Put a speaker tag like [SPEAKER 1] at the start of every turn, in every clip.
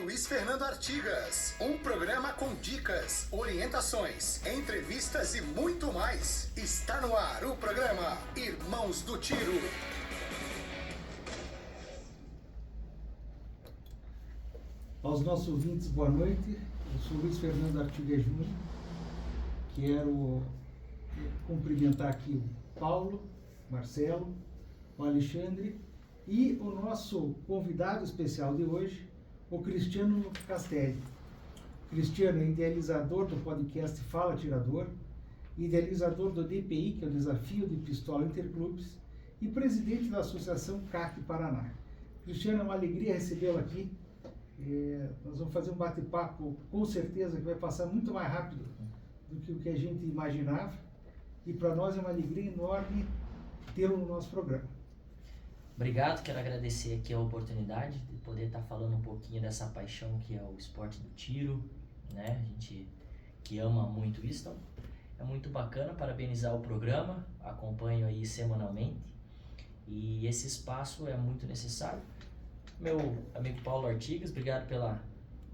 [SPEAKER 1] Luiz Fernando Artigas, um programa com dicas, orientações, entrevistas e muito mais. Está no ar o programa Irmãos do Tiro.
[SPEAKER 2] Aos nossos ouvintes, boa noite. Eu sou Luiz Fernando Artigas Júnior. Quero cumprimentar aqui o Paulo, Marcelo, o Alexandre e o nosso convidado especial de hoje, o Cristiano Castelli. Cristiano é idealizador do podcast Fala Atirador, idealizador do DPI, que é o Desafio de Pistola Interclubes, e presidente da Associação CAC Paraná. Cristiano, é uma alegria recebê-lo aqui. Nós vamos fazer um bate-papo, com certeza, que vai passar muito mais rápido do que o que a gente imaginava. E para nós é uma alegria enorme tê-lo no nosso programa.
[SPEAKER 3] Obrigado, quero agradecer aqui a oportunidade de poder estar falando um pouquinho dessa paixão que é o esporte do tiro, né? A gente que ama muito isso, então é muito bacana, parabenizar o programa, acompanho aí semanalmente e esse espaço é muito necessário. Meu amigo Paulo Artigas, obrigado pela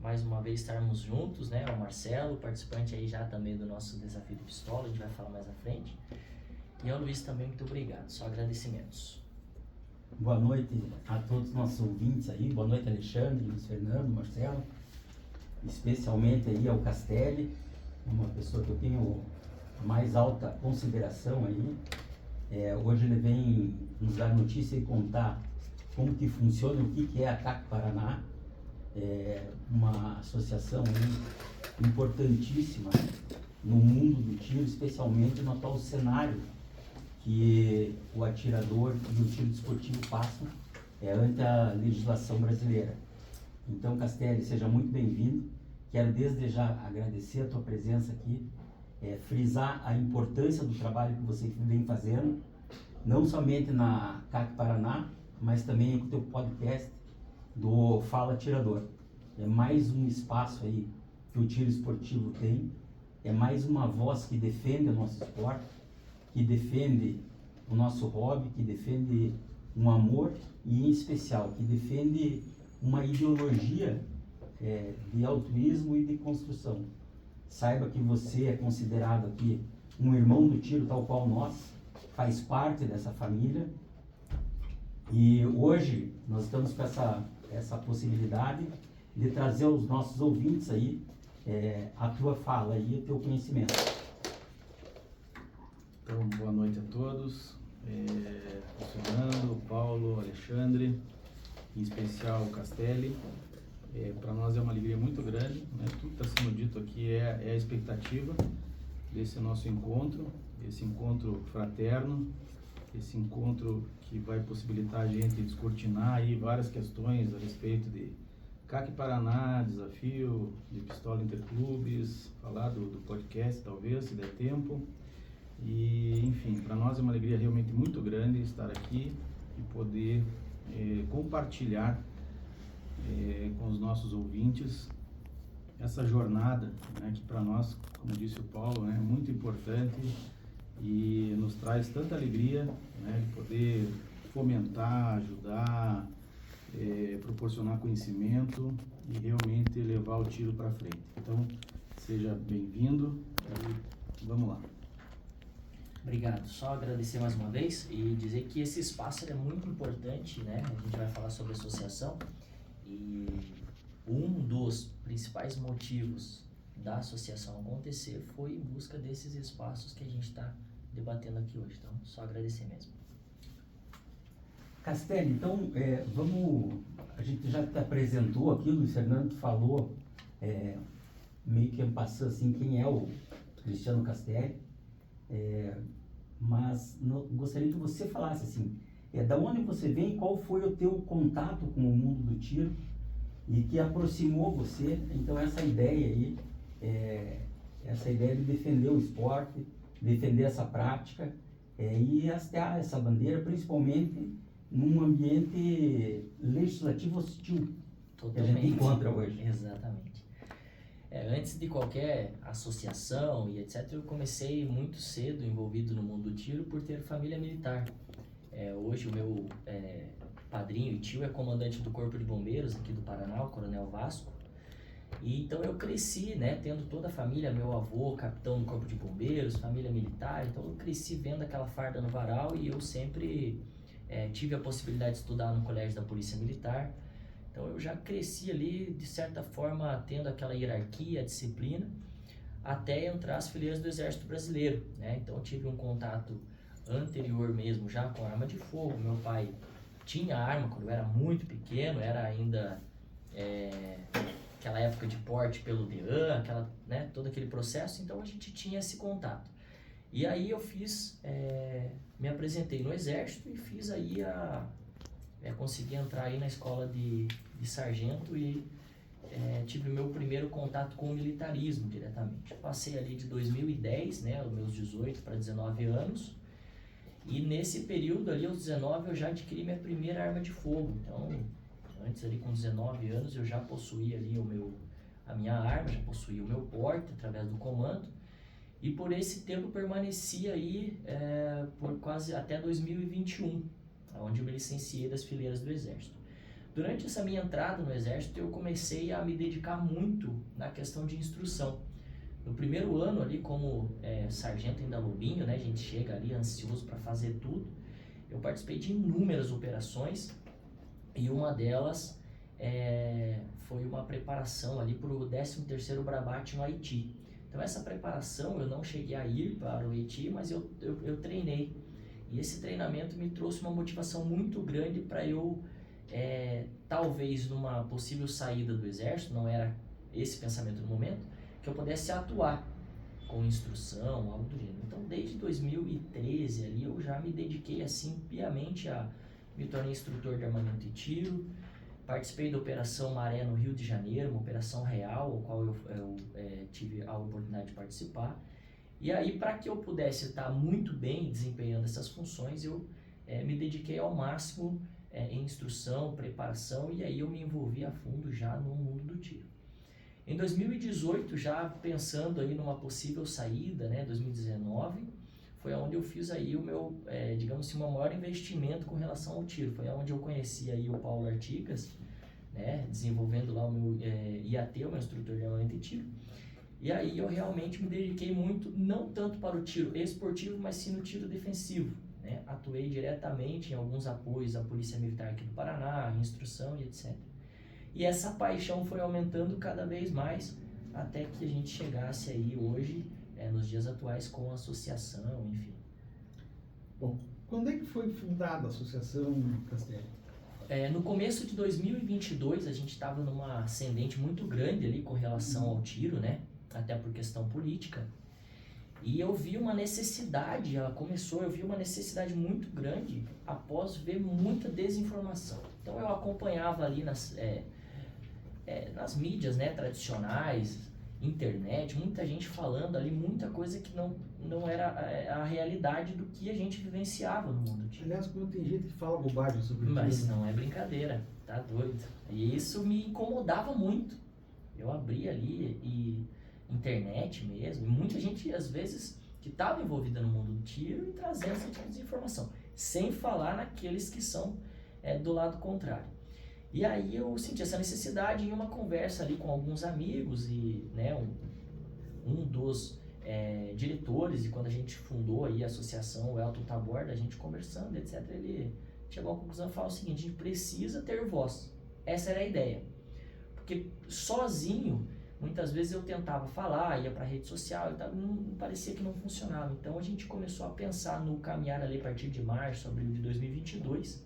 [SPEAKER 3] mais uma vez estarmos juntos, né? O Marcelo, participante aí já também do nosso Desafio de Pistola, a gente vai falar mais à frente. E ao Luiz também, muito obrigado, só agradecimentos.
[SPEAKER 4] Boa noite a todos os nossos ouvintes aí, boa noite Alexandre, Luiz Fernando, Marcelo, especialmente aí ao Castelli, uma pessoa que eu tenho a mais alta consideração aí. Hoje ele vem nos dar notícia e contar como que funciona, o que é a CAC Paraná, uma associação aí importantíssima no mundo do tiro, especialmente no atual cenário que o atirador e o tiro desportivo passam ante a legislação brasileira. Então, Castelli, seja muito bem-vindo. Quero desde já agradecer a tua presença aqui, frisar a importância do trabalho que você vem fazendo, não somente na CAC Paraná, mas também com o teu podcast do Fala Atirador. É mais um espaço aí que o tiro esportivo tem, é mais uma voz que defende o nosso esporte, que defende o nosso hobby, que defende um amor e, em especial, que defende uma ideologia de altruísmo e de construção. Saiba que você é considerado aqui um irmão do tiro, tal qual nós, faz parte dessa família. E hoje nós estamos com essa possibilidade de trazer aos nossos ouvintes aí a tua fala e o teu conhecimento.
[SPEAKER 5] Então, boa noite a todos, o Fernando, o Paulo, o Alexandre, em especial o Castelli. Para nós é uma alegria muito grande, né? Tudo que está sendo dito aqui é a expectativa desse nosso encontro, esse encontro fraterno, esse encontro que vai possibilitar a gente descortinar aí várias questões a respeito de CAC Paraná, Desafio de Pistola Interclubes, falar do podcast talvez, se der tempo. E, enfim, para nós é uma alegria realmente muito grande estar aqui e poder compartilhar com os nossos ouvintes essa jornada, né, que para nós, como disse o Paulo, é muito importante e nos traz tanta alegria, né, de poder fomentar, ajudar, proporcionar conhecimento e realmente levar o tiro para frente. Então, seja bem-vindo e vamos lá.
[SPEAKER 3] Obrigado, só agradecer mais uma vez e dizer que esse espaço é muito importante, né? A gente vai falar sobre associação e um dos principais motivos da associação acontecer foi em busca desses espaços que a gente está debatendo aqui hoje, então só agradecer mesmo.
[SPEAKER 4] Castelli, então a gente já te apresentou aqui, o Luiz Fernando falou meio que passou assim quem é o Cristiano Castelli. Mas gostaria que você falasse assim, da onde você vem, qual foi o teu contato com o mundo do tiro e que aproximou você, então essa ideia aí, essa ideia de defender o esporte, defender essa prática e hastear essa bandeira, principalmente num ambiente legislativo hostil.
[SPEAKER 3] Totalmente.
[SPEAKER 4] Que a gente encontra hoje.
[SPEAKER 3] Exatamente. Antes de qualquer associação e etc, eu comecei muito cedo envolvido no mundo do tiro por ter família militar. Hoje o meu padrinho e tio é comandante do Corpo de Bombeiros aqui do Paraná, o Coronel Vasco. E então eu cresci, né, tendo toda a família, meu avô, capitão do Corpo de Bombeiros, família militar, então eu cresci vendo aquela farda no varal e eu sempre tive a possibilidade de estudar no colégio da Polícia Militar. Então eu já cresci ali, de certa forma, tendo aquela hierarquia, disciplina, até entrar as fileiras do Exército Brasileiro, né? Então eu tive um contato anterior mesmo já com arma de fogo. Meu pai tinha arma quando eu era muito pequeno, era ainda aquela época de porte pelo DEAN, né, todo aquele processo, então a gente tinha esse contato. E aí eu me apresentei no Exército e fiz aí consegui entrar aí na escola de sargento e tive o meu primeiro contato com o militarismo diretamente. Passei ali de 2010, né, os meus 18 para 19 anos, e nesse período ali, aos 19, eu já adquiri minha primeira arma de fogo. Então, antes ali com 19 anos, eu já possuía ali a minha arma, já possuía o meu porte através do comando, e por esse tempo permaneci aí por quase até 2021, onde eu me licenciei das fileiras do Exército. Durante essa minha entrada no Exército, eu comecei a me dedicar muito na questão de instrução. No primeiro ano ali, como sargento ainda lobinho, né, a gente chega ali ansioso para fazer tudo, eu participei de inúmeras operações e uma delas foi uma preparação ali para o 13º Brabate no Haiti. Então essa preparação eu não cheguei a ir para o Haiti, mas eu treinei. E esse treinamento me trouxe uma motivação muito grande para eu, talvez numa possível saída do Exército, não era esse pensamento no momento, que eu pudesse atuar com instrução, algo do gênero. Então, desde 2013 ali, eu já me dediquei assim piamente me tornei instrutor de armamento e tiro. Participei da Operação Maré no Rio de Janeiro, uma operação real, a qual eu tive a oportunidade de participar. E aí, para que eu pudesse estar muito bem desempenhando essas funções, eu me dediquei ao máximo em instrução, preparação, e aí eu me envolvi a fundo já no mundo do tiro. Em 2018, já pensando aí numa possível saída, né, 2019, foi onde eu fiz aí o meu, digamos assim, o meu maior investimento com relação ao tiro. Foi onde eu conheci aí o Paulo Artigas, né, desenvolvendo lá o meu IAT, o meu instrutor de armamento e tiro. E aí eu realmente me dediquei muito, não tanto para o tiro esportivo, mas sim no tiro defensivo, né? Atuei diretamente em alguns apoios à Polícia Militar aqui do Paraná, instrução e etc. E essa paixão foi aumentando cada vez mais, até que a gente chegasse aí hoje, nos dias atuais, com a associação, enfim.
[SPEAKER 2] Bom, quando é que foi fundada a Associação Castelli?
[SPEAKER 3] No começo de 2022, a gente estava numa ascendente muito grande ali com relação ao tiro, né? Até por questão política. E eu vi uma necessidade, eu vi uma necessidade muito grande após ver muita desinformação. Então eu acompanhava ali nas mídias, né, tradicionais, internet, muita gente falando ali, muita coisa que não era a realidade do que a gente vivenciava no mundo.
[SPEAKER 2] Aliás, quando tem gente que fala bobagem sobre isso.
[SPEAKER 3] Mas não é brincadeira, tá doido. E isso me incomodava muito. Eu abri ali internet mesmo, e muita gente, às vezes, que estava envolvida no mundo do tiro e trazendo esse tipo de informação, sem falar naqueles que são do lado contrário. E aí eu senti essa necessidade em uma conversa ali com alguns amigos e, né, um dos diretores, e quando a gente fundou aí a associação, o Elton Taborda, a gente conversando, etc., ele chegou à conclusão e falou o seguinte: a gente precisa ter voz. Essa era a ideia. Porque sozinho, muitas vezes eu tentava falar, ia para a rede social e tal, não parecia que não funcionava. Então a gente começou a pensar no caminhar ali a partir de março, abril de 2022.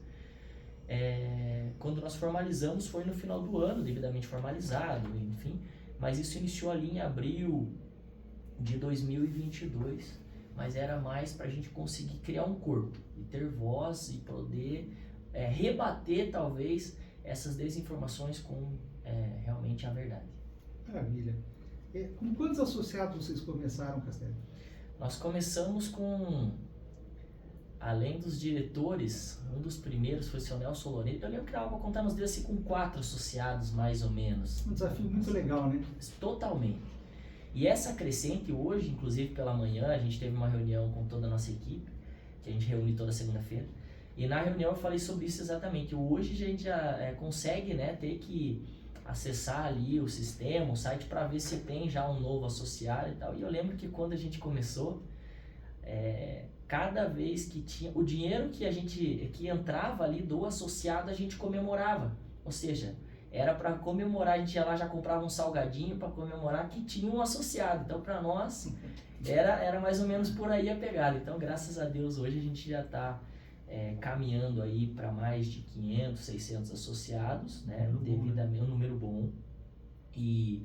[SPEAKER 3] Quando nós formalizamos foi no final do ano, devidamente formalizado, enfim, mas isso iniciou ali em abril de 2022, mas era mais para a gente conseguir criar um corpo e ter voz e poder rebater talvez essas desinformações com realmente a verdade.
[SPEAKER 2] Maravilha. Com quantos associados vocês começaram, Castelli?
[SPEAKER 3] Nós começamos com, além dos diretores, um dos primeiros foi o seu Nelson Loureiro. Eu lembro que dava para contar nos dedos assim com 4 associados, mais ou menos.
[SPEAKER 2] Um desafio muito legal, né?
[SPEAKER 3] Totalmente. E essa crescente hoje, inclusive pela manhã, a gente teve uma reunião com toda a nossa equipe, que a gente reúne toda segunda-feira. E na reunião eu falei sobre isso exatamente. Hoje a gente já consegue, né, ter que acessar ali o sistema, o site, para ver se tem já um novo associado e tal. E eu lembro que quando a gente começou, cada vez que tinha o dinheiro que entrava ali do associado, a gente comemorava. Ou seja, era para comemorar, a gente ia lá, já comprava um salgadinho para comemorar que tinha um associado. Então, para nós, era mais ou menos por aí a pegada. Então, graças a Deus, hoje a gente já está caminhando aí para mais de 500, 600 associados, né? Devidamente um número bom. E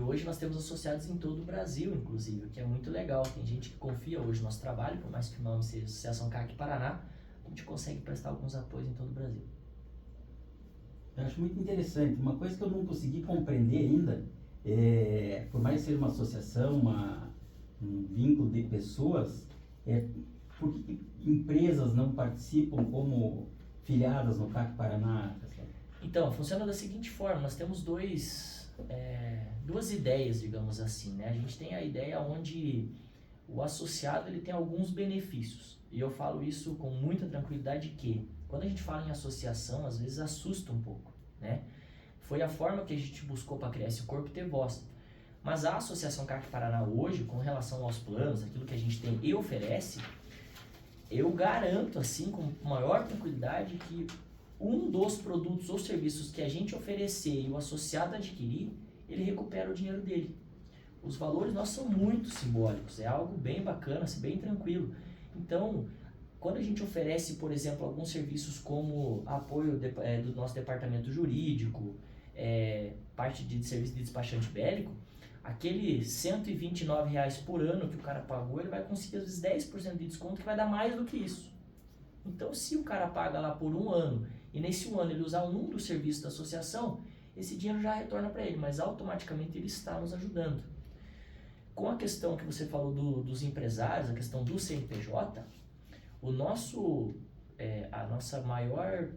[SPEAKER 3] hoje nós temos associados em todo o Brasil, inclusive, o que é muito legal. Tem gente que confia hoje no nosso trabalho, por mais que o nome seja Associação CAC Paraná, a gente consegue prestar alguns apoios em todo o Brasil.
[SPEAKER 4] Eu acho muito interessante. Uma coisa que eu não consegui compreender ainda, por mais ser uma associação, um vínculo de pessoas, por que empresas não participam como filiadas no CAC Paraná?
[SPEAKER 3] Então, funciona da seguinte forma, nós temos duas ideias, digamos assim, né? A gente tem a ideia onde o associado ele tem alguns benefícios, e eu falo isso com muita tranquilidade que, quando a gente fala em associação, às vezes assusta um pouco, né? Foi a forma que a gente buscou para criar esse corpo ter voz. Mas a Associação CAC Paraná hoje, com relação aos planos, aquilo que a gente tem e oferece, eu garanto, assim, com maior tranquilidade, que um dos produtos ou serviços que a gente oferecer e o associado adquirir, ele recupera o dinheiro dele. Os valores nossos são muito simbólicos, é algo bem bacana, assim, bem tranquilo. Então, quando a gente oferece, por exemplo, alguns serviços como apoio do nosso departamento jurídico, parte de serviço de despachante bélico, aquele R$ 129 por ano que o cara pagou, ele vai conseguir às vezes 10% de desconto, que vai dar mais do que isso. Então, se o cara paga lá por um ano, e nesse um ano ele usar um dos serviços da associação, esse dinheiro já retorna para ele, mas automaticamente ele está nos ajudando. Com a questão que você falou dos empresários, a questão do CNPJ, a nossa maior...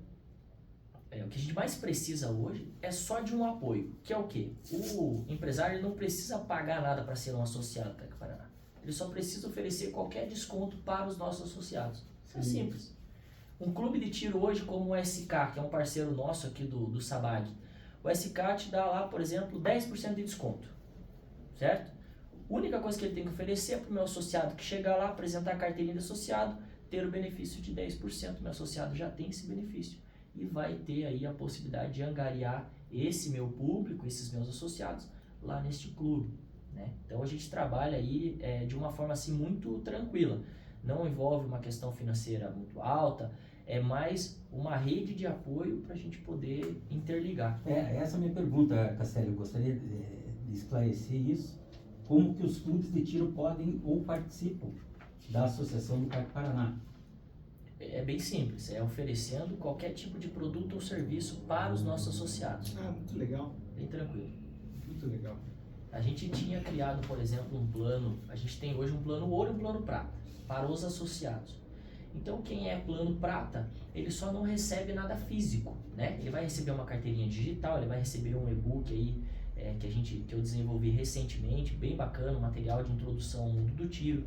[SPEAKER 3] o que a gente mais precisa hoje é só de um apoio, que é o quê? O empresário não precisa pagar nada para ser um associado do CAC Paraná. Ele só precisa oferecer qualquer desconto para os nossos associados. É simples. Um clube de tiro hoje como o SK, que é um parceiro nosso aqui do Sabag, o SK te dá lá, por exemplo, 10% de desconto, certo? A única coisa que ele tem que oferecer é para o meu associado que chegar lá, apresentar a carteirinha de associado, ter o benefício de 10%. Meu associado já tem esse benefício e vai ter aí a possibilidade de angariar esse meu público, esses meus associados, lá neste clube, né? Então a gente trabalha aí de uma forma assim muito tranquila. Não envolve uma questão financeira muito alta, é mais uma rede de apoio para a gente poder interligar.
[SPEAKER 4] Essa é a minha pergunta, Castelli. Eu gostaria de esclarecer isso. Como que os clubes de tiro podem ou participam da Associação do CAC Paraná?
[SPEAKER 3] É bem simples, oferecendo qualquer tipo de produto ou serviço para os nossos associados.
[SPEAKER 2] Muito legal.
[SPEAKER 3] Bem tranquilo.
[SPEAKER 2] Muito legal.
[SPEAKER 3] A gente tinha criado, por exemplo, um plano, a gente tem hoje um plano ouro e um plano prata, para os associados. Então, quem é plano prata, ele só não recebe nada físico, né? Ele vai receber uma carteirinha digital, ele vai receber um e-book aí, que eu desenvolvi recentemente, bem bacana, um material de introdução ao mundo do tiro.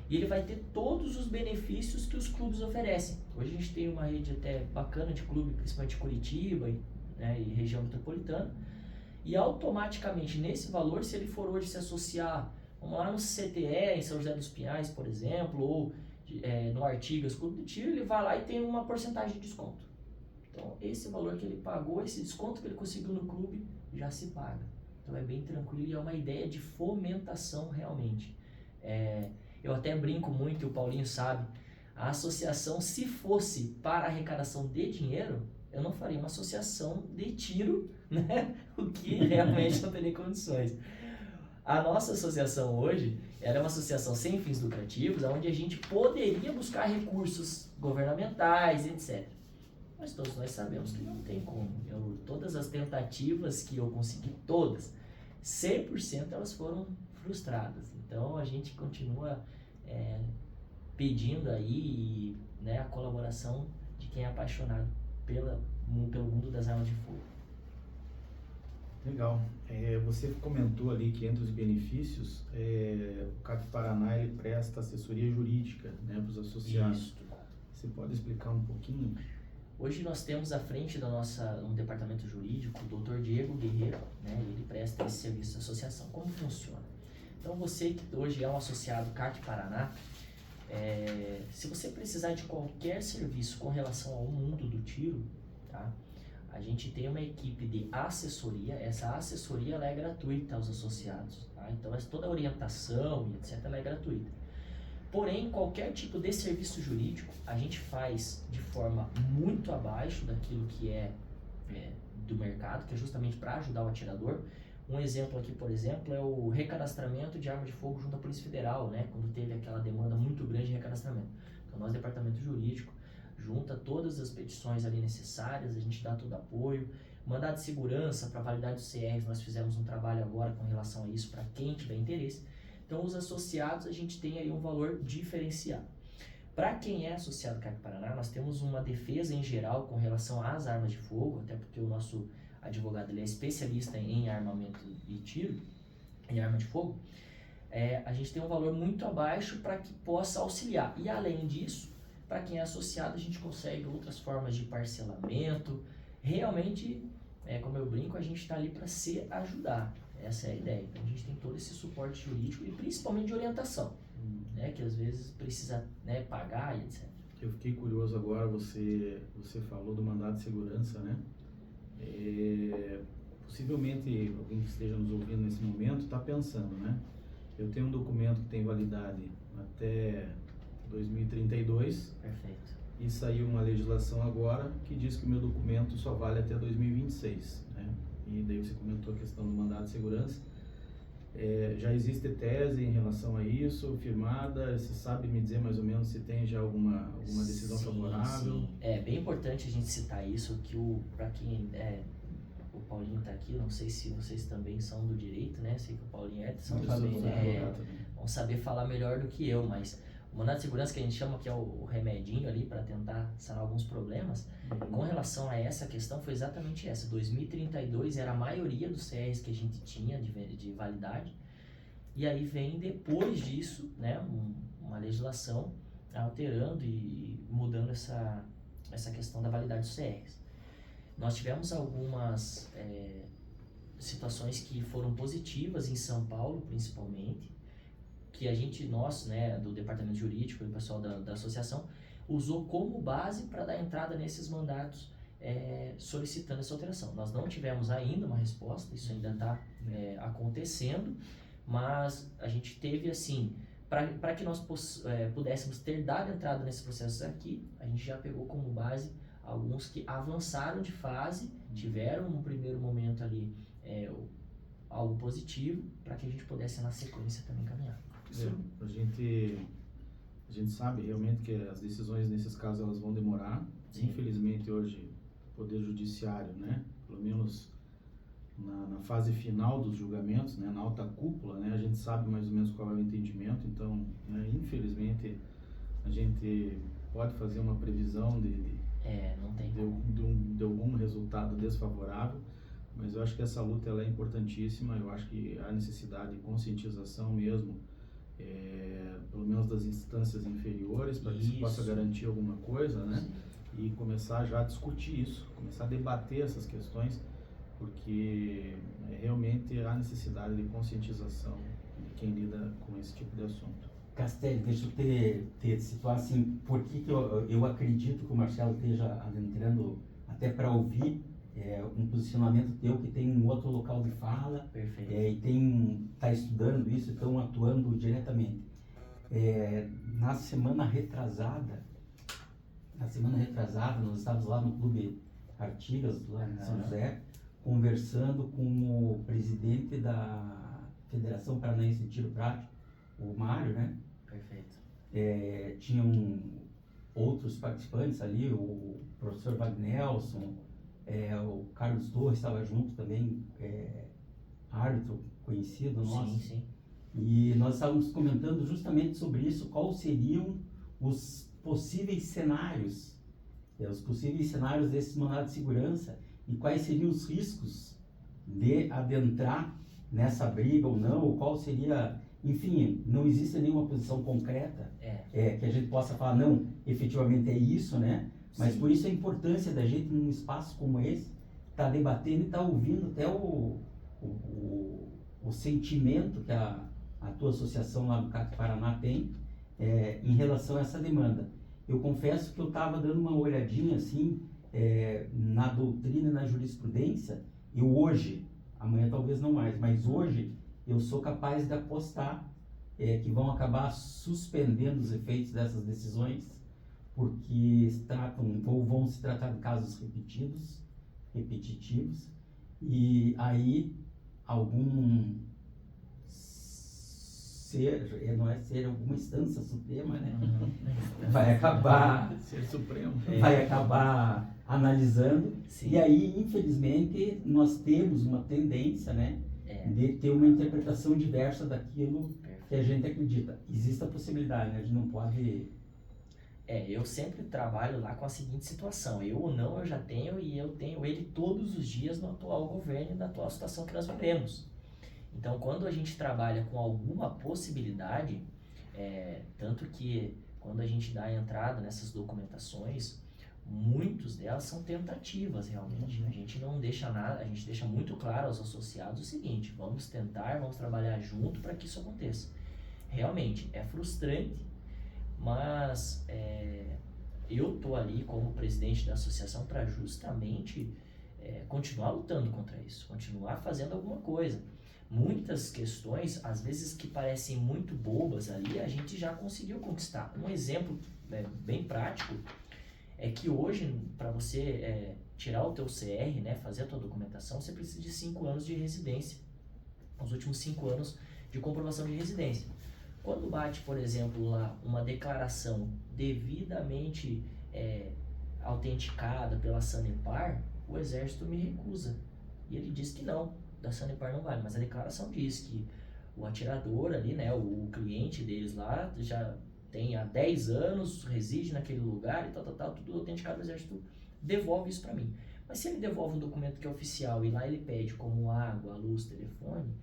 [SPEAKER 3] E ele vai ter todos os benefícios que os clubes oferecem. Hoje a gente tem uma rede até bacana de clube, principalmente Curitiba e região metropolitana. E automaticamente, nesse valor, se ele for hoje se associar, vamos lá no CTE, em São José dos Pinhais, por exemplo, ou no Artigas Clube de Tiro, ele vai lá e tem uma porcentagem de desconto. Então, esse valor que ele pagou, esse desconto que ele conseguiu no clube, já se paga. Então, é bem tranquilo e é uma ideia de fomentação realmente. Eu até brinco muito, e o Paulinho sabe, a associação, se fosse para arrecadação de dinheiro, eu não faria uma associação de tiro, né? O que realmente não teria condições. A nossa associação hoje, ela é uma associação sem fins lucrativos, onde a gente poderia buscar recursos governamentais, etc. Mas todos nós sabemos que não tem como. Todas as tentativas que eu consegui, todas, 100% elas foram frustradas. Então a gente continua pedindo aí, né, a colaboração de quem é apaixonado pelo mundo das armas de fogo.
[SPEAKER 5] Legal. Você comentou ali que entre os benefícios, o CAC Paraná ele presta assessoria jurídica, né, para os associados.
[SPEAKER 3] Isso.
[SPEAKER 5] Você pode explicar um pouquinho?
[SPEAKER 3] Hoje nós temos à frente um departamento jurídico o Dr. Diego Guerreiro, né? Ele presta esse serviço de associação. Como funciona? Então você que hoje é um associado CAC Paraná, se você precisar de qualquer serviço com relação ao mundo do tiro, tá? A gente tem uma equipe de assessoria. Essa assessoria ela é gratuita aos associados, tá? Então toda a orientação e etc. ela é gratuita. Porém, qualquer tipo de serviço jurídico a gente faz de forma muito abaixo daquilo que é do mercado, que é justamente para ajudar o atirador. Um exemplo aqui, por exemplo, é o recadastramento de arma de fogo junto à Polícia Federal, né? Quando teve aquela demanda muito grande de recadastramento. Então, nós, departamento jurídico, junta todas as petições ali necessárias, a gente dá todo apoio. Mandado de segurança para validade dos CRs, nós fizemos um trabalho agora com relação a isso para quem tiver interesse. Então, os associados, a gente tem aí um valor diferenciado. Para quem é associado CAC Paraná, nós temos uma defesa em geral com relação às armas de fogo, até porque o nosso advogado ele é especialista em armamento e tiro, em arma de fogo. A gente tem um valor muito abaixo para que possa auxiliar. E além disso, para quem é associado, a gente consegue outras formas de parcelamento. Realmente, como eu brinco, a gente está ali para se ajudar. Essa é a ideia. Então a gente tem todo esse suporte jurídico e principalmente de orientação, né, que às vezes precisa, né, pagar e etc.
[SPEAKER 5] Eu fiquei curioso agora, você falou do mandado de segurança, né? Possivelmente alguém que esteja nos ouvindo nesse momento está pensando, né? Eu tenho um documento que tem validade até 2032.
[SPEAKER 3] Perfeito.
[SPEAKER 5] E saiu uma legislação agora que diz que o meu documento só vale até 2026, né? E daí você comentou a questão do mandado de segurança. Já existe tese em relação a isso, firmada? Você sabe me dizer mais ou menos se tem já alguma decisão favorável?
[SPEAKER 3] Sim. É bem importante a gente citar isso, que para quem o Paulinho está aqui, não sei se vocês também são do direito, né? Sei que o Paulinho Edson também, né? Vão saber falar melhor do que eu, mas o mandado de segurança que a gente chama que é o remedinho ali para tentar sanar alguns problemas, com relação a essa questão foi exatamente essa. 2032 era a maioria dos CRs que a gente tinha de validade, e aí vem depois disso, né, uma legislação alterando e mudando essa questão da validade dos CRs. Nós tivemos algumas situações que foram positivas em São Paulo, principalmente, que nós, né, do departamento jurídico e o pessoal da associação, usou como base para dar entrada nesses mandatos solicitando essa alteração. Nós não tivemos ainda uma resposta, isso ainda está acontecendo, mas a gente teve assim, para que nós pudéssemos ter dado entrada nesses processos aqui, a gente já pegou como base alguns que avançaram de fase, tiveram no primeiro momento ali algo positivo, para que a gente pudesse na sequência também caminhar.
[SPEAKER 5] A gente sabe realmente que as decisões nesses casos elas vão demorar. Sim. Infelizmente hoje o Poder Judiciário, né, pelo menos na fase final dos julgamentos, né, na alta cúpula, né, a gente sabe mais ou menos qual é o entendimento. Então, né, infelizmente a gente pode fazer uma previsão
[SPEAKER 3] não tem
[SPEAKER 5] de algum resultado desfavorável, mas eu acho que essa luta ela é importantíssima. Eu acho que há necessidade de conscientização mesmo, pelo menos das instâncias inferiores, para que se possa garantir alguma coisa, né? Sim. E começar já a discutir isso, começar a debater essas questões, porque realmente há necessidade de conscientização de quem lida com esse tipo de assunto.
[SPEAKER 4] Castelli, deixa eu te situar assim, por que eu acredito que o Marcelo esteja adentrando até para ouvir um posicionamento teu que tem um outro local de fala.
[SPEAKER 3] Perfeito.
[SPEAKER 4] E está estudando isso, estão atuando diretamente. Na semana retrasada, nós estávamos lá no Clube Artigas, lá em São José, conversando com o presidente da Federação Paranaense de Tiro Prático, o Mário, né?
[SPEAKER 3] Perfeito.
[SPEAKER 4] Tinham outros participantes ali, o professor Wagnelson, o Carlos Torres estava junto também, árbitro conhecido nosso.
[SPEAKER 3] Sim, sim.
[SPEAKER 4] E nós estávamos comentando justamente sobre isso, quais seriam os possíveis cenários desses mandados de segurança e quais seriam os riscos de adentrar nessa briga ou não, ou qual seria Enfim, não existe nenhuma posição concreta que a gente possa falar, não, efetivamente é isso, né? Mas
[SPEAKER 3] Sim.
[SPEAKER 4] por isso a importância da gente, num espaço como esse, estar debatendo e estar ouvindo até o sentimento que a tua associação lá do CAC Paraná tem em relação a essa demanda. Eu confesso que eu estava dando uma olhadinha assim na doutrina e na jurisprudência, e hoje, amanhã talvez não mais, mas hoje eu sou capaz de apostar que vão acabar suspendendo os efeitos dessas decisões, porque se tratam, ou vão se tratar de casos repetitivos, e aí algum alguma instância suprema, né? Vai acabar
[SPEAKER 5] Ser Supremo.
[SPEAKER 4] vai acabar analisando.
[SPEAKER 3] Sim.
[SPEAKER 4] E aí, infelizmente, nós temos uma tendência, né, de ter uma interpretação diversa daquilo que a gente acredita. Existe a possibilidade, né? A gente não pode...
[SPEAKER 3] Eu sempre trabalho lá com a seguinte situação: eu ou não, eu já tenho, e eu tenho ele todos os dias no atual governo e na atual situação que nós vivemos. Então, quando a gente trabalha com alguma possibilidade, tanto que quando a gente dá a entrada nessas documentações, muitas delas são tentativas realmente. A gente não deixa nada, a gente deixa muito claro aos associados o seguinte: vamos tentar, vamos trabalhar junto para que isso aconteça. Realmente, é frustrante, mas eu estou ali como presidente da associação para justamente continuar lutando contra isso, continuar fazendo alguma coisa. Muitas questões, às vezes que parecem muito bobas ali, a gente já conseguiu conquistar. Um exemplo bem prático é que hoje, para você tirar o teu CR, né, fazer a tua documentação, você precisa de 5 anos de residência, os últimos 5 anos de comprovação de residência. Quando bate, por exemplo, lá uma declaração devidamente autenticada pela Sanepar, o Exército me recusa. E ele diz que não, da Sanepar não vale, mas a declaração diz que o atirador ali, né, o cliente deles lá, já tem há 10 anos, reside naquele lugar e tal, tudo autenticado, o Exército devolve isso para mim. Mas se ele devolve um documento que é oficial e lá ele pede como água, luz, telefone,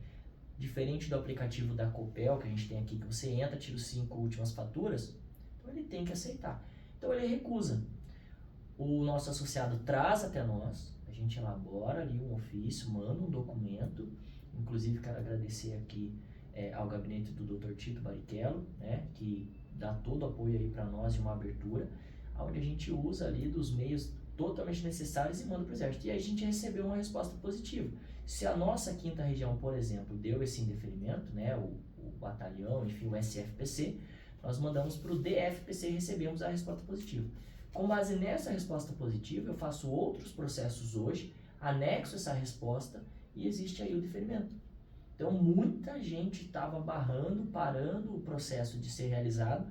[SPEAKER 3] diferente do aplicativo da Copel que a gente tem aqui, que você entra, tira os 5 últimas faturas, então ele tem que aceitar. Então ele recusa. O nosso associado traz até nós, a gente elabora ali um ofício, manda um documento, inclusive quero agradecer aqui ao gabinete do Dr. Tito Barrichello, né, que dá todo o apoio aí para nós de uma abertura, onde a gente usa ali dos meios totalmente necessários e manda para o Exército. E aí a gente recebeu uma resposta positiva. Se a nossa 5ª região, por exemplo, deu esse indeferimento, né, o batalhão, enfim, o SFPC, nós mandamos para o DFPC e recebemos a resposta positiva. Com base nessa resposta positiva, eu faço outros processos hoje, anexo essa resposta e existe aí o deferimento. Então, muita gente estava parando o processo de ser realizado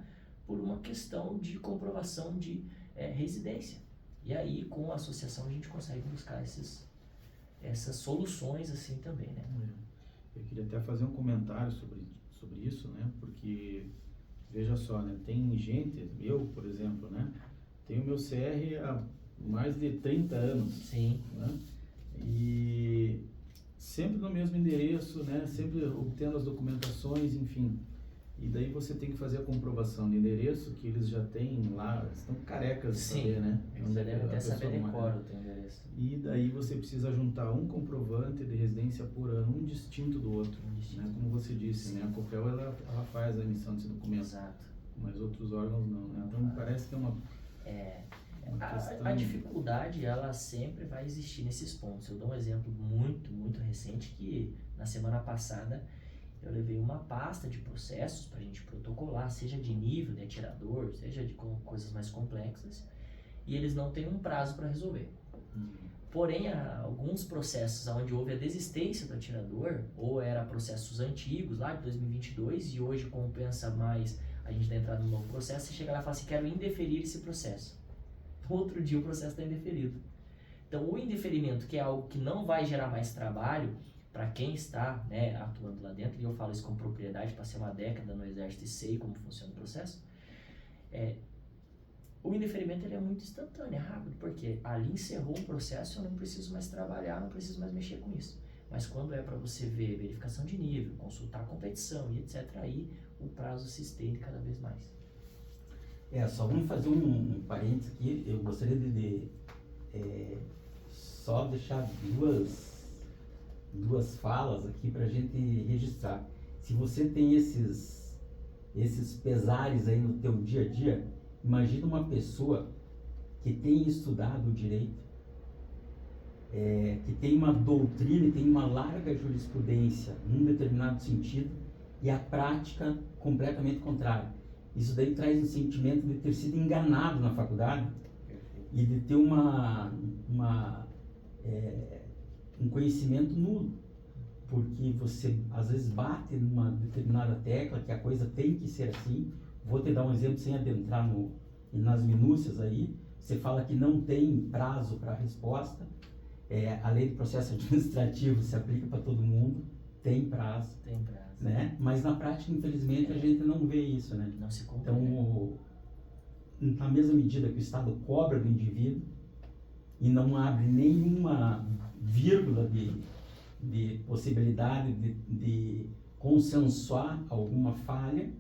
[SPEAKER 3] por uma questão de comprovação de residência. E aí, com a associação, a gente consegue buscar essas soluções assim também, né?
[SPEAKER 5] Eu queria até fazer um comentário sobre isso, né? Porque, veja só, né? Tem gente, eu, por exemplo, né? Tenho meu CR há mais de 30 anos.
[SPEAKER 3] Sim.
[SPEAKER 5] Né? E sempre no mesmo endereço, né? Sempre obtendo as documentações, enfim. E daí você tem que fazer a comprovação de endereço, que eles já têm lá, estão carecas de saber, né?
[SPEAKER 3] Você deve até saber de cor o teu endereço.
[SPEAKER 5] E daí você precisa juntar um comprovante de residência por ano, um distinto do outro. Né? Como você disse, né? A Copel ela faz a emissão desse documento.
[SPEAKER 3] Exato.
[SPEAKER 5] Mas outros órgãos não, né? Então parece que é uma
[SPEAKER 3] a dificuldade, ela sempre vai existir nesses pontos. Eu dou um exemplo muito, muito recente, que na semana passada eu levei uma pasta de processos para a gente protocolar, seja de nível de atirador, seja de coisas mais complexas, e eles não têm um prazo para resolver. Porém, há alguns processos onde houve a desistência do atirador, ou era processos antigos, lá de 2022, e hoje compensa mais a gente dar entrada num novo processo, você chega lá e fala assim: quero indeferir esse processo. Outro dia o processo está indeferido. Então, o indeferimento, que é algo que não vai gerar mais trabalho para quem está, né, atuando lá dentro, e eu falo isso com propriedade, passei uma década no Exército e sei como funciona o processo, o indeferimento ele é muito instantâneo, é rápido, porque ali encerrou um processo, eu não preciso mais trabalhar, não preciso mais mexer com isso. Mas quando é para você ver verificação de nível, consultar a competição e etc., aí o prazo se estende cada vez mais.
[SPEAKER 4] Só vamos fazer um parênteses aqui. Eu gostaria de só deixar duas falas aqui para a gente registrar. Se você tem esses pesares aí no teu dia a dia, imagina uma pessoa que tem estudado o direito, que tem uma doutrina e tem uma larga jurisprudência num determinado sentido e a prática completamente contrária. Isso daí traz um sentimento de ter sido enganado na faculdade e de ter um conhecimento nulo, porque você às vezes bate numa determinada tecla que a coisa tem que ser assim. Vou te dar um exemplo sem adentrar nas minúcias aí. Você fala que não tem prazo para a resposta. A lei do processo administrativo se aplica para todo mundo, tem prazo.
[SPEAKER 3] Tem prazo.
[SPEAKER 4] Né? Mas na prática, infelizmente, a gente não vê isso, né?
[SPEAKER 3] Não se cumpre.
[SPEAKER 4] Então, na mesma medida que o Estado cobra do indivíduo e não abre nenhuma vírgula de possibilidade de consensuar alguma falha,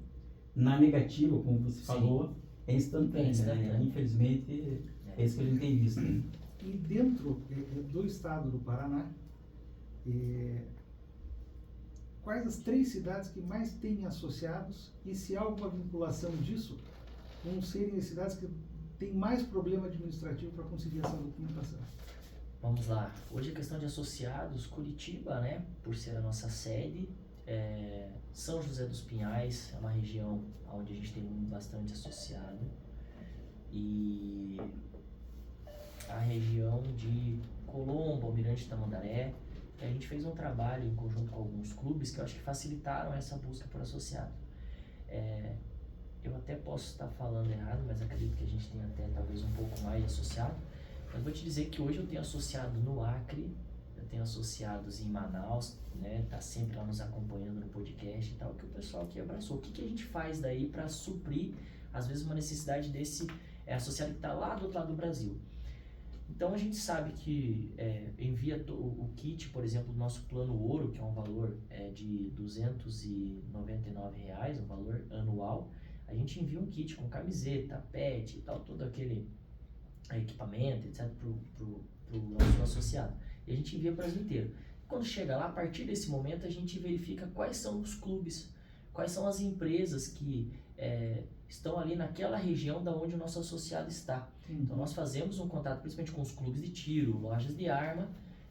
[SPEAKER 4] na negativa, como você falou, é instantâneo, né? Infelizmente, é isso que a gente tem visto. Né?
[SPEAKER 2] E dentro do estado do Paraná, quais as 3 cidades que mais têm associados e se há alguma vinculação disso com serem as cidades que têm mais problema administrativo para conseguir essa documentação?
[SPEAKER 3] Vamos lá. Hoje a questão de associados, Curitiba, né, por ser a nossa sede, São José dos Pinhais é uma região onde a gente tem bastante associado, e a região de Colombo, Almirante Tamandaré, que a gente fez um trabalho em conjunto com alguns clubes que eu acho que facilitaram essa busca por associado. Eu até posso estar falando errado, mas acredito que a gente tem até talvez um pouco mais de associado. Mas vou te dizer que hoje eu tenho associado no Acre, eu tenho associados em Manaus, né? Tá sempre lá nos acompanhando no podcast e tal, que o pessoal aqui abraçou. O que a gente faz daí para suprir, às vezes, uma necessidade desse associado que está lá do outro lado do Brasil? Então a gente sabe que envia o kit, por exemplo, do nosso plano ouro, que é um valor de R$299, um valor anual. A gente envia um kit com camiseta, pet e tal, todo aquele equipamento, etc, pro nosso associado. E a gente envia para o Brasil inteiro. Quando chega lá, a partir desse momento, a gente verifica quais são os clubes, quais são as empresas que estão ali naquela região da onde o nosso associado está. Então nós fazemos um contato principalmente com os clubes de tiro, lojas de arma,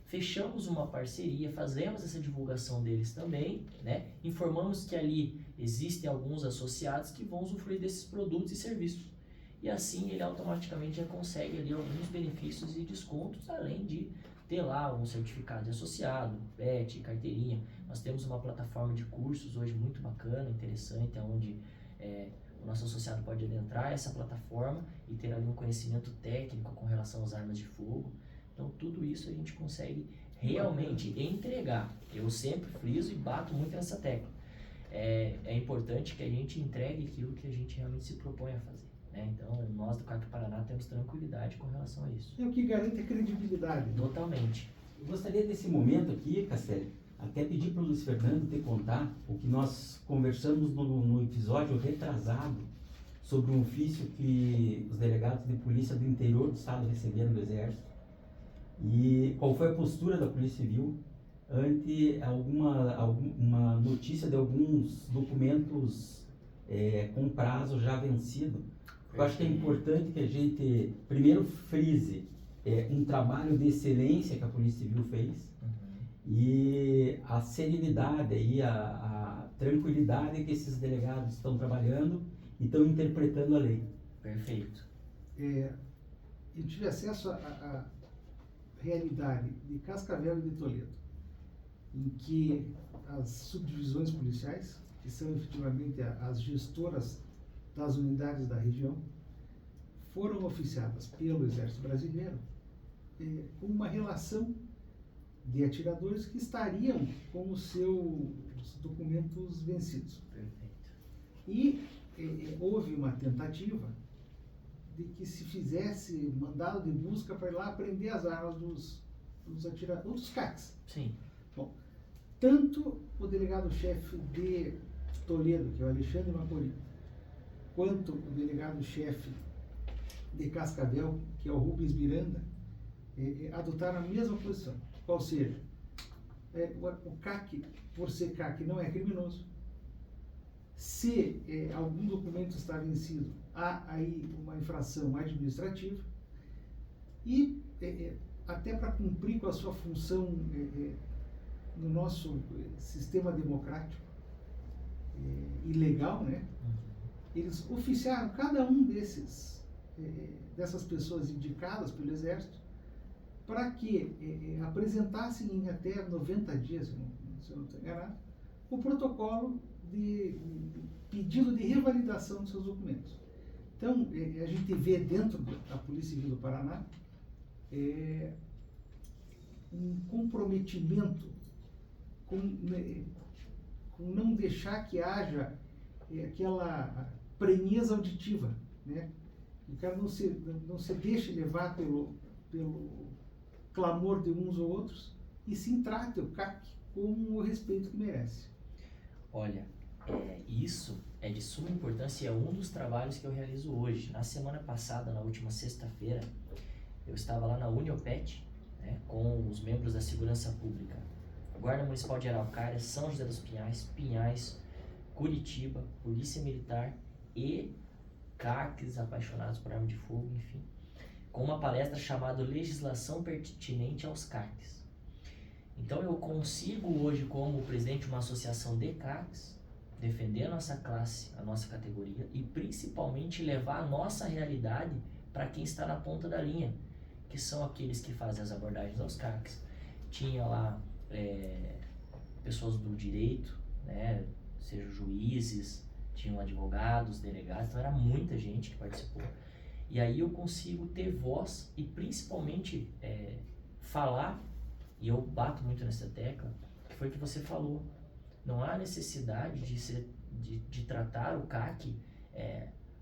[SPEAKER 3] fechamos uma parceria, fazemos essa divulgação deles também, né? Informamos que ali existem alguns associados que vão usufruir desses produtos e serviços. E assim ele automaticamente já consegue ali alguns benefícios e descontos, além de ter lá um certificado de associado, PET, carteirinha. Nós temos uma plataforma de cursos hoje muito bacana, interessante, onde o nosso associado pode adentrar essa plataforma e ter ali um conhecimento técnico com relação às armas de fogo. Então tudo isso a gente consegue realmente entregar. Eu sempre friso e bato muito nessa tecla. É importante que a gente entregue aquilo que a gente realmente se propõe a fazer. Então, nós do CAC Paraná temos tranquilidade com relação a isso.
[SPEAKER 2] É o que garante a credibilidade.
[SPEAKER 3] Totalmente.
[SPEAKER 4] Eu gostaria desse momento aqui, Castelli, até pedir para o Luiz Fernando te contar o que nós conversamos no episódio retrasado sobre um ofício que os delegados de polícia do interior do estado receberam do Exército e qual foi a postura da Polícia Civil ante uma notícia de alguns documentos com prazo já vencido. Eu acho que é importante que a gente primeiro frise um trabalho de excelência que a Polícia Civil fez e a serenidade e a tranquilidade que esses delegados estão trabalhando e estão interpretando a lei.
[SPEAKER 3] Perfeito.
[SPEAKER 2] Eu tive acesso à realidade de Cascavel e de Toledo, em que as subdivisões policiais, que são efetivamente as gestoras das unidades da região, foram oficiadas pelo Exército Brasileiro com uma relação de atiradores que estariam com os seus documentos vencidos.
[SPEAKER 3] Perfeito.
[SPEAKER 2] E houve uma tentativa de que se fizesse mandado de busca para ir lá apreender as armas dos atiradores, dos CACs.
[SPEAKER 3] Sim.
[SPEAKER 2] Bom, tanto o delegado-chefe de Toledo, que é o Alexandre Macorim, quanto o delegado-chefe de Cascavel, que é o Rubens Miranda, adotaram a mesma posição. Ou seja, o CAC, por ser CAC, não é criminoso. Se algum documento está vencido, há aí uma infração administrativa e até para cumprir com a sua função no nosso sistema democrático e legal, né? Eles oficiaram cada um dessas pessoas indicadas pelo Exército para que apresentassem em até 90 dias, se eu não estou enganado, o protocolo de pedido de revalidação dos seus documentos. Então, a gente vê dentro da Polícia Civil do Paraná um comprometimento com não deixar que haja aquela prenhez auditiva, né? O cara não se deixe levar pelo clamor de uns ou outros e sim trate o CAC com o respeito que merece.
[SPEAKER 3] Olha, isso é de suma importância e é um dos trabalhos que eu realizo hoje. Na semana passada, na última sexta-feira, eu estava lá na Uniopet, né, com os membros da Segurança Pública, a Guarda Municipal de Araucária, São José dos Pinhais, Curitiba, Polícia Militar e CACs apaixonados por arma de fogo, enfim, com uma palestra chamada Legislação Pertinente aos CACs. Então eu consigo hoje, como presidente de uma associação de CACs, defender a nossa classe, a nossa categoria e principalmente levar a nossa realidade para quem está na ponta da linha, que são aqueles que fazem as abordagens aos CACs. Tinha lá pessoas do direito, né, sejam juízes, tinham advogados, delegados, então era muita gente que participou. E aí eu consigo ter voz e principalmente falar, e eu bato muito nessa tecla, que foi o que você falou. Não há necessidade de tratar o CAC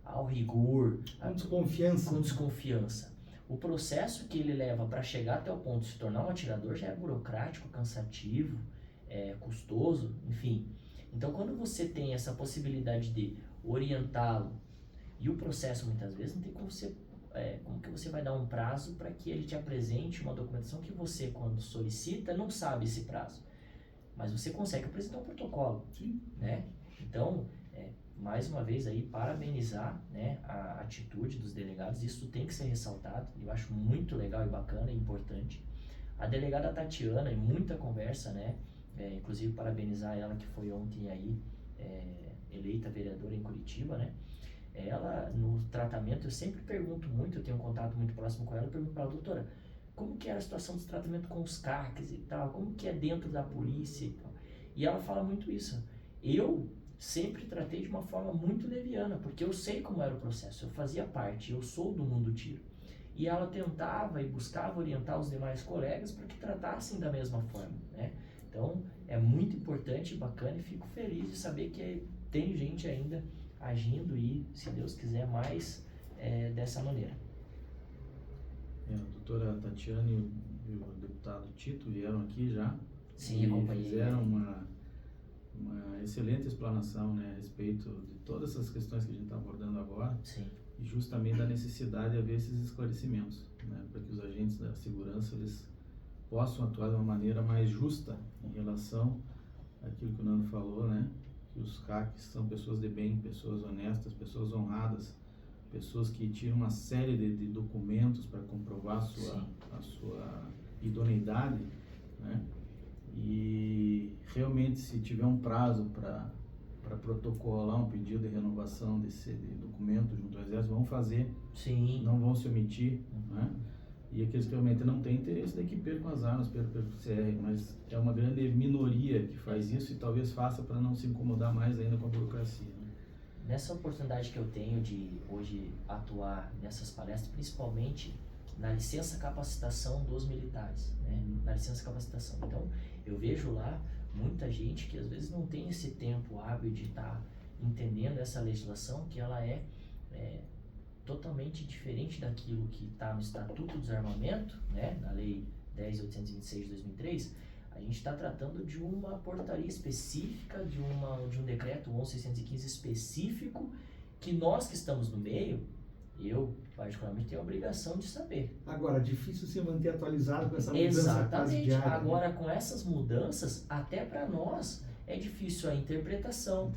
[SPEAKER 3] ao rigor, com desconfiança. O processo que ele leva para chegar até o ponto de se tornar um atirador já é burocrático, cansativo, custoso, enfim. Então, quando você tem essa possibilidade de orientá-lo, e o processo muitas vezes não tem como que você vai dar um prazo para que ele te apresente uma documentação que você, quando solicita, não sabe esse prazo. Mas você consegue apresentar um protocolo, né? Então, mais uma vez aí, parabenizar, né, a atitude dos delegados, isso tem que ser ressaltado, eu acho muito legal e bacana e importante. A delegada Tatiana, em muita conversa, né, inclusive parabenizar ela que foi ontem aí eleita vereadora em Curitiba, né? Ela, no tratamento, eu sempre pergunto muito, eu tenho um contato muito próximo com ela, eu pergunto para ela, doutora, como que era a situação desse tratamento com os CACs e tal, como que é dentro da polícia e tal. E ela fala muito isso. Eu sempre tratei de uma forma muito leviana, porque eu sei como era o processo, eu fazia parte, eu sou do mundo tiro. E ela tentava e buscava orientar os demais colegas para que tratassem da mesma forma, né? Então, é muito importante e bacana e fico feliz de saber que tem gente ainda agindo e, se Deus quiser, mais dessa maneira.
[SPEAKER 5] A doutora Tatiane e o deputado Tito vieram aqui já.
[SPEAKER 3] Sim,
[SPEAKER 5] e
[SPEAKER 3] acompanhei.
[SPEAKER 5] fizeram uma excelente explanação, né, a respeito de todas essas questões que a gente está abordando agora.
[SPEAKER 3] Sim.
[SPEAKER 5] E justamente da necessidade de haver esses esclarecimentos, né, para que os agentes da segurança eles possam atuar de uma maneira mais justa em relação àquilo que o Nando falou, né, que os CACs são pessoas de bem, pessoas honestas, pessoas honradas, pessoas que tiram uma série de documentos para comprovar a sua idoneidade, né? E realmente, se tiver um prazo para protocolar um pedido de renovação desse documento junto ao Exército, vão fazer.
[SPEAKER 3] Sim.
[SPEAKER 5] Não vão se omitir, né? E aqueles que realmente não têm interesse, daí que percam as armas, percam o CR, mas é uma grande minoria que faz isso e talvez faça para não se incomodar mais ainda com a burocracia, né?
[SPEAKER 3] Nessa oportunidade que eu tenho de hoje atuar nessas palestras, principalmente na licença capacitação dos militares, né? Na licença capacitação. Então, eu vejo lá muita gente que às vezes não tem esse tempo hábil de estar entendendo essa legislação, que ela é totalmente diferente daquilo que está no Estatuto do Desarmamento, né? Na Lei 10.826 de 2003, A gente está tratando de uma portaria específica, de um decreto 11.615 específico, que nós que estamos no meio, eu particularmente tenho a obrigação de saber.
[SPEAKER 2] Agora, difícil se manter atualizado com essa mudança quase
[SPEAKER 3] Exatamente.
[SPEAKER 2] diária.
[SPEAKER 3] Agora, com essas mudanças, até para nós, é difícil a interpretação.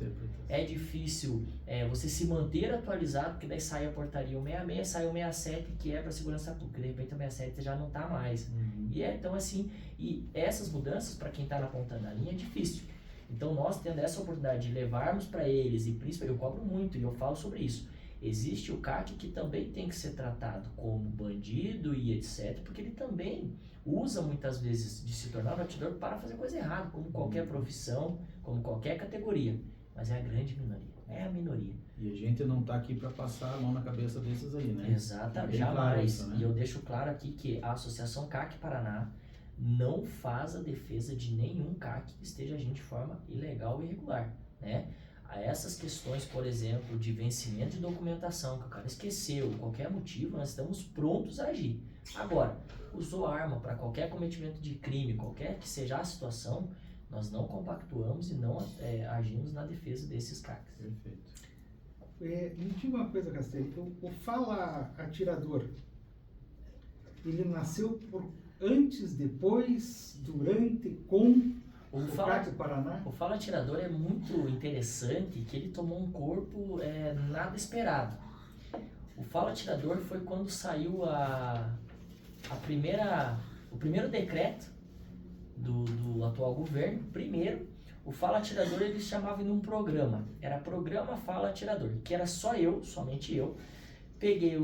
[SPEAKER 3] É difícil você se manter atualizado, porque daí sai a portaria 166, sai o 67, que é para segurança pública, de repente o 67 já não está mais. Então assim, e essas mudanças, para quem está na ponta da linha, é difícil. Então nós tendo essa oportunidade de levarmos para eles, e principalmente eu cobro muito, e eu falo sobre isso, existe o CAC que também tem que ser tratado como bandido e etc, porque ele também usa muitas vezes de se tornar batidor para fazer coisa errada, como qualquer profissão, como qualquer categoria. Mas é a grande minoria, é a minoria.
[SPEAKER 5] E a gente não está aqui para passar a mão na cabeça desses aí, né?
[SPEAKER 3] Exatamente,
[SPEAKER 5] Bem claro
[SPEAKER 3] jamais.
[SPEAKER 5] isso, né?
[SPEAKER 3] E eu deixo claro aqui que a Associação CAC Paraná não faz a defesa de nenhum CAC que esteja agindo de forma ilegal e irregular, né? A essas questões, por exemplo, de vencimento de documentação, que o cara esqueceu, qualquer motivo, nós estamos prontos a agir. Agora, usou arma para qualquer cometimento de crime, qualquer que seja a situação, nós não compactuamos e não agimos na defesa desses CACs.
[SPEAKER 5] Perfeito.
[SPEAKER 2] Me diga uma coisa, Castelli, o Fala Atirador, ele nasceu antes, depois, durante, com o CAC Paraná?
[SPEAKER 3] O Fala Atirador é muito interessante, que ele tomou um corpo nada esperado. O Fala Atirador foi quando saiu o primeiro decreto do atual governo. Primeiro, o Fala Atirador ele chamava em um programa, era Programa Fala Atirador, que era só eu, somente eu. Peguei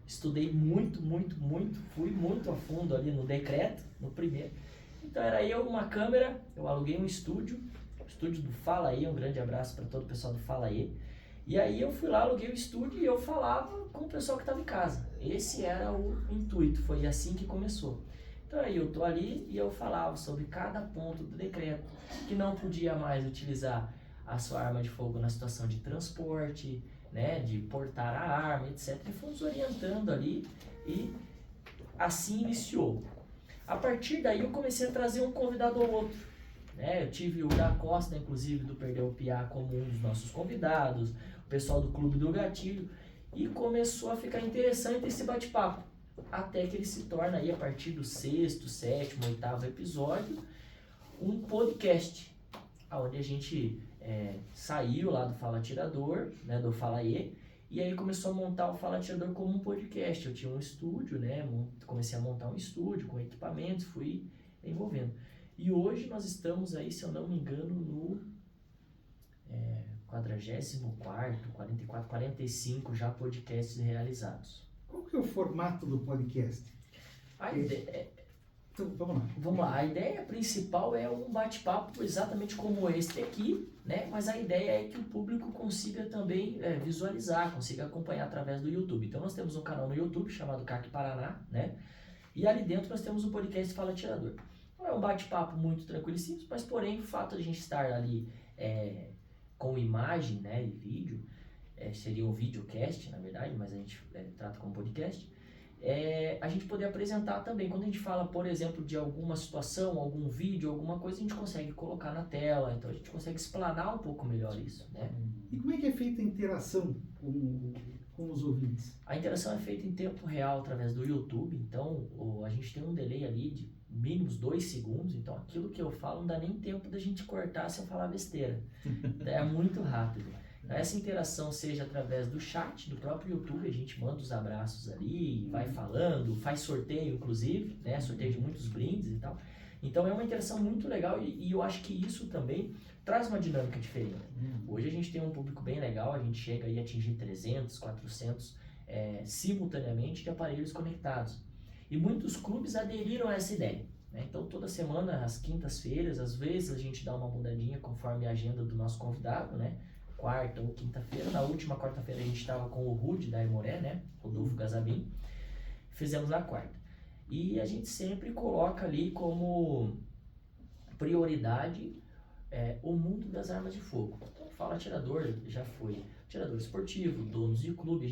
[SPEAKER 3] estudei muito, fui muito a fundo ali no decreto, no primeiro. Então era eu, uma câmera, eu aluguei um estúdio, o estúdio do Fala Aí, um grande abraço para todo o pessoal do Fala Aí. E aí eu fui lá, aluguei o estúdio e eu falava com o pessoal que estava em casa. Esse era o intuito, foi assim que começou. Então aí eu tô ali e eu falava sobre cada ponto do decreto, que não podia mais utilizar a sua arma de fogo na situação de transporte, né, de portar a arma, etc. E fomos orientando ali e assim iniciou. A partir daí eu comecei a trazer um convidado ou outro, né? Eu tive o da Costa, inclusive, do Perdeu o Piá como um dos nossos convidados, o pessoal do Clube do Gatilho, e começou a ficar interessante esse bate-papo, até que ele se torna aí, a partir do 6º, 7º, 8º episódio, um podcast, onde a gente saiu lá do Fala Atirador, né, do Fala Aí, e aí começou a montar o Fala Atirador como um podcast. Eu tinha um estúdio, né, comecei a montar um estúdio com equipamentos, fui envolvendo. E hoje nós estamos aí, se eu não me engano, no 44º, 44, 45 já podcasts realizados.
[SPEAKER 2] Qual que é o formato do podcast? Então, vamos lá.
[SPEAKER 3] A ideia principal é um bate-papo exatamente como este aqui, né? Mas a ideia é que o público consiga também visualizar, consiga acompanhar através do YouTube. Então nós temos um canal no YouTube chamado CAC Paraná, né? E ali dentro nós temos um podcast Fala Atirador. Não é um bate-papo muito tranquilo e simples, mas porém o fato de a gente estar ali com imagem, né, e vídeo, seria um videocast, na verdade, mas a gente trata como podcast. A gente poder apresentar também, quando a gente fala, por exemplo, de alguma situação, algum vídeo, alguma coisa, a gente consegue colocar na tela, então a gente consegue explanar um pouco melhor isso, né?
[SPEAKER 2] E como é que é feita a interação com os ouvintes?
[SPEAKER 3] A interação é feita em tempo real através do YouTube, então a gente tem um delay ali de mínimos 2 segundos, então aquilo que eu falo não dá nem tempo da gente cortar se eu falar besteira, é muito rápido. Essa interação seja através do chat do próprio YouTube, a gente manda os abraços ali, vai falando, faz sorteio inclusive, né? Sorteio de muitos brindes e tal. Então é uma interação muito legal e eu acho que isso também traz uma dinâmica diferente. Hoje a gente tem um público bem legal, a gente chega aí a atingir 300, 400 simultaneamente de aparelhos conectados. E muitos clubes aderiram a essa ideia, né? Então toda semana, às quintas-feiras, às vezes a gente dá uma mudadinha conforme a agenda do nosso convidado, né? Quarta ou quinta-feira. Na última quarta-feira a gente estava com o Rude da Aimoré, né? Rodolfo Gazabin. Fizemos na quarta. E a gente sempre coloca ali como prioridade o mundo das armas de fogo. Então, Fala Atirador já foi atirador esportivo, donos de clube.